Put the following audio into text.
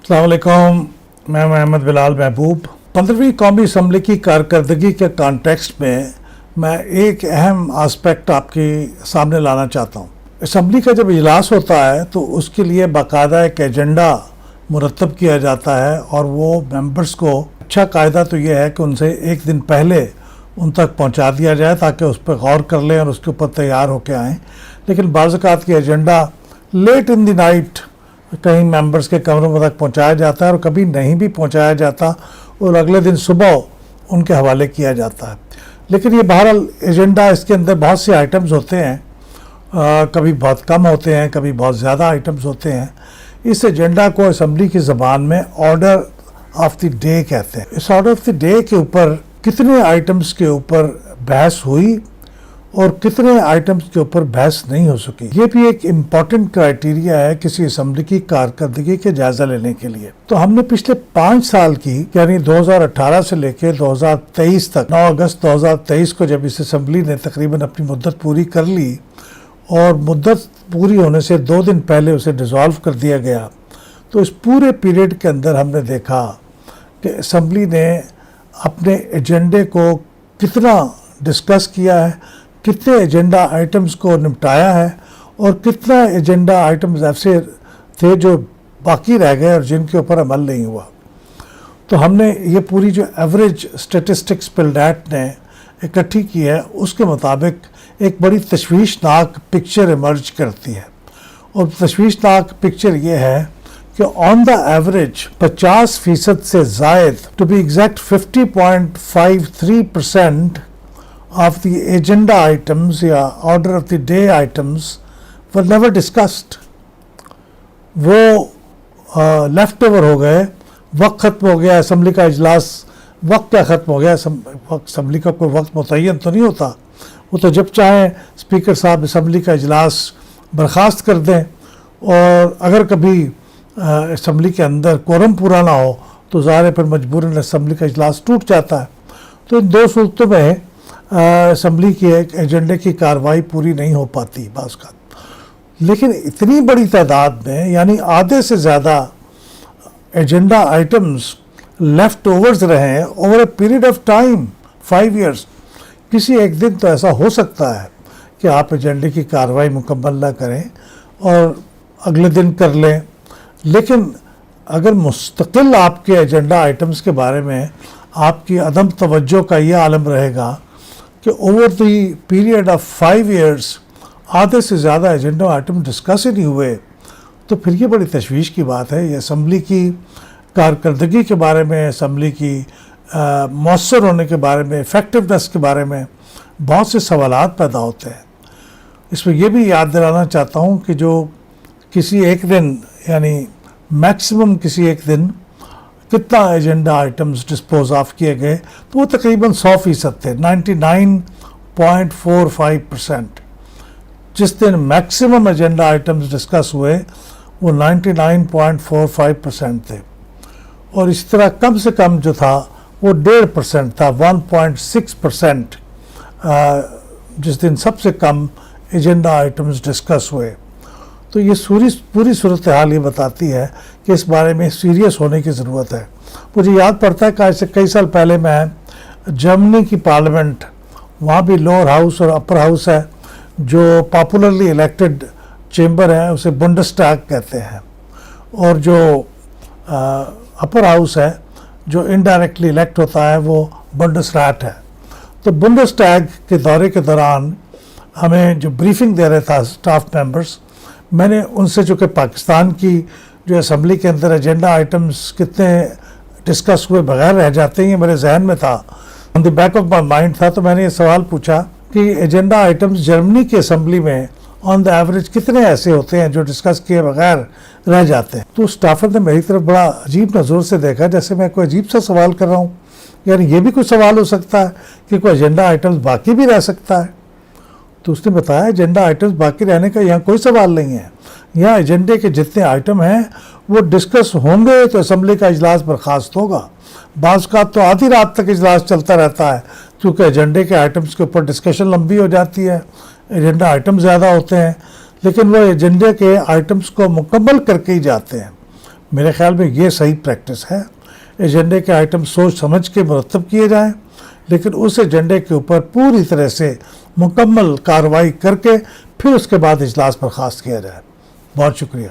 अस्सलाम वालेकुम, मैं मोहम्मद बिलाल महबूब। 15वीं कौमी असम्बली की कारकर्दगी के कॉन्टेक्स्ट में मैं एक अहम आस्पेक्ट आपके सामने लाना चाहता हूँ। असम्बली का जब इजलास होता है तो उसके लिए बाकायदा एक एजेंडा मुरतब किया जाता है और वो मेंबर्स को अच्छा कायदा तो ये है कि उनसे एक दिन पहले उन तक पहुंचा दिया जाए ताकि उस पर गौर कर लें और उसके ऊपर तैयार होकर आएँ। लेकिन बाज़ औक़ात की agenda late in the night कहीं मेंबर्स के कमरों तक पहुंचाया जाता है और कभी नहीं भी पहुंचाया जाता और अगले दिन सुबह उनके हवाले किया जाता है। लेकिन ये बहरहाल एजेंडा, इसके अंदर बहुत से आइटम्स होते हैं, कभी बहुत कम होते हैं, कभी बहुत ज़्यादा आइटम्स होते हैं। इस एजेंडा को असम्बली की ज़बान में ऑर्डर ऑफ द डे कहते हैं। इस ऑर्डर ऑफ द डे के ऊपर कितने आइटम्स के ऊपर बहस हुई और कितने आइटम्स के ऊपर बहस नहीं हो सकी, ये भी एक इम्पॉर्टेंट क्राइटेरिया है किसी असम्बली की कारकर्दगी के जायजा लेने के लिए। तो हमने पिछले 5 साल की यानी 2018 से लेकर 2023 तक, 9 अगस्त 2023 को जब इस असम्बली ने तकरीबन अपनी मुद्दत पूरी कर ली और मुद्दत पूरी होने से 2 दिन पहले उसे डिसॉल्व कर दिया गया, तो इस पूरे पीरियड के अंदर हमने देखा कि असम्बली ने अपने एजेंडे को कितना डिस्कस किया है, कितने एजेंडा आइटम्स को निपटाया है और कितना एजेंडा आइटम्स ऐसे थे जो बाकी रह गए और जिनके ऊपर अमल नहीं हुआ। तो हमने ये पूरी जो एवरेज स्टेटिस्टिक्स पिलडैट ने इकट्ठी की है उसके मुताबिक एक बड़ी तशवीशनाक पिक्चर इमर्ज करती है। और तशवीशनाक पिक्चर ये है कि ऑन द एवरेज 50% से ज़ायद, to be exact 50.53% of the agenda items या order of the day items were never discussed। वो लेफ्ट ओवर हो गए, वक्त ख़त्म हो गया, असम्बली का इजलास वक्त क्या ख़त्म हो गया। असम्बली का कोई वक्त मुतय्यन तो नहीं होता, वो तो जब चाहें स्पीकर साहब असम्बली का इजलास बर्खास्त कर दें और अगर कभी असम्बली के अंदर कोरम पूरा ना हो तो ज़ाहिर है फिर मजबूरन असम्बली का इजलास टूट जाता है। तो इन 2 सूरतों में असम्बली की एक एजेंडे की कार्रवाई पूरी नहीं हो पाती बाज़ का। लेकिन इतनी बड़ी तादाद में यानी आधे से ज़्यादा एजेंडा आइटम्स लेफ्ट ओवर्स रहे हैं over a period of time 5 years। किसी एक दिन तो ऐसा हो सकता है कि आप एजेंडे की कार्रवाई मुकम्मल ना करें और अगले दिन कर लें, लेकिन अगर मुस्तकिल आपके एजेंडा आइटम्स के बारे में आपकी अदम तवज्जो का यह आलम रहेगा कि over the period of 5 years आधे से ज़्यादा एजेंडा आइटम डिस्कस ही नहीं हुए, तो फिर ये बड़ी तशवीश की बात है। ये असम्बली की कारकर्दगी के बारे में, असम्बली की मौसर होने के बारे में, इफ़ेक्टिवनेस के बारे में बहुत से सवालात पैदा होते हैं। इसमें यह भी याद दिलाना चाहता हूँ कि जो किसी एक दिन यानी मैक्सिमम किसी एक दिन कितना एजेंडा आइटम्स डिस्पोज ऑफ किए गए, तो वो तकरीबन 100% थे, 99.45%। जिस दिन मैक्सिमम एजेंडा आइटम्स डिस्कस हुए वो 99.45% थे और इस तरह कम से कम जो था वो 1.5% था, 1.6% जिस दिन सबसे कम एजेंडा आइटम्स डिस्कस हुए। तो ये पूरी सूरत हाल ये बताती है कि इस बारे में सीरियस होने की ज़रूरत है। मुझे याद पड़ता है कि आज से कई साल पहले मैं जर्मनी की पार्लियामेंट, वहाँ भी लोअर हाउस और अपर हाउस है, जो पॉपुलरली इलेक्टेड चेंबर है उसे बुंडस्टैग कहते हैं, और जो अपर हाउस है जो इनडायरेक्टली इलेक्ट होता है वो बुंडसरैट है। तो बुंडस्टैग के दौरे के दौरान हमें जो ब्रीफिंग दे रहे था स्टाफ मेंबर्स, मैंने उनसे, चूँकि पाकिस्तान की जो असम्बली के अंदर एजेंडा आइटम्स कितने डिस्कस हुए बगैर रह जाते हैं मेरे जहन में था, on the back of my mind था, तो मैंने ये सवाल पूछा कि एजेंडा आइटम्स जर्मनी की असम्बली में ऑन द एवरेज कितने ऐसे होते हैं जो डिस्कस किए बगैर रह जाते हैं। तो स्टाफर ने मेरी तरफ बड़ा अजीब नज़र से देखा, जैसे मैं कोई अजीब सा सवाल कर रहा हूँ, यानी ये भी कोई सवाल हो सकता है कि कोई एजेंडा आइटम्स बाकी भी रह सकता है। तो उसने बताया एजेंडा आइटम्स बाकी रहने का यहाँ कोई सवाल नहीं है, यहाँ एजेंडे के जितने आइटम हैं वो डिस्कस होंगे तो असम्बली का इजलास बर्खास्त होगा। बाज़ का तो आधी रात तक इजलास चलता रहता है क्योंकि एजेंडे के आइटम्स के ऊपर डिस्कशन लंबी हो जाती है, एजेंडा आइटम ज़्यादा होते हैं, लेकिन वो एजेंडे के आइटम्स को मुकम्मल करके ही जाते हैं। میرے خیال میں یہ صحیح پریکٹس ہے. ایجنڈے کے آئٹم سوچ سمجھ کے مرتب کیے جائیں، لیکن اس ایجنڈے کے اوپر پوری طرح سے مکمل کارروائی کر کے پھر اس کے بعد اجلاس برخاست کیا جائے. بہت شکریہ.